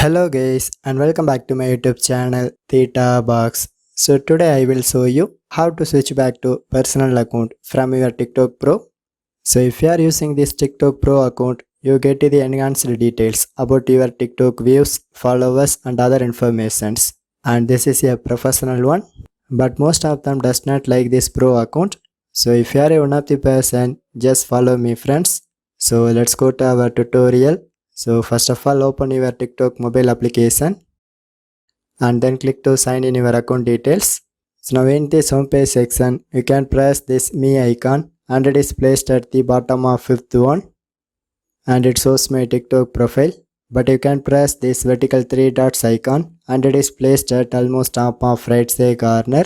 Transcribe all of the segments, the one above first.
Hello guys and welcome back to my YouTube channel Theta Box. So today I will show you how to switch back to personal account from your TikTok Pro. So if you are using this TikTok Pro account, you get the enhanced details about your TikTok views, followers and other informations. And this is a professional one, but most of them does not like this Pro account. So if you are one of the person, just follow me friends. So let's go to our tutorial. So first of all, open your TikTok mobile application and then click to sign in your account details. So now in this homepage section, you can press this me icon and it is placed at the bottom of fifth one and it shows my TikTok profile. But you can press this vertical three dots icon and it is placed at almost top of right side corner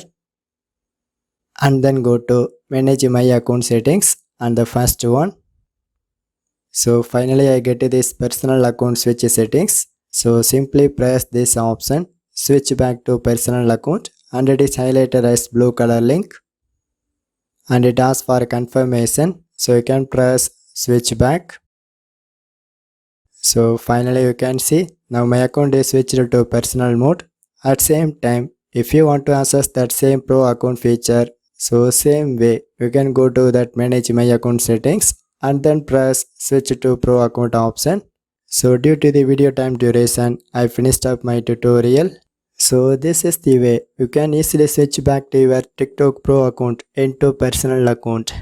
and then go to manage my account settings and the first one. So finally I get to this personal account switch settings. So simply press this option, switch back to personal account, and it is highlighted as blue color link and it asks for confirmation. So you can press switch back. So finally you can see now my account is switched to personal mode. At same time, if you want to access that same pro account feature, so same way you can go to that manage my account settings and then press switch to pro account option. So due to the video time duration, I finished up my tutorial. So this is the way you can easily switch back to your TikTok Pro account into personal account.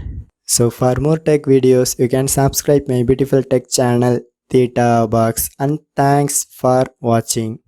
So for more tech videos, you can subscribe my beautiful tech channel Theta Box, and thanks for watching.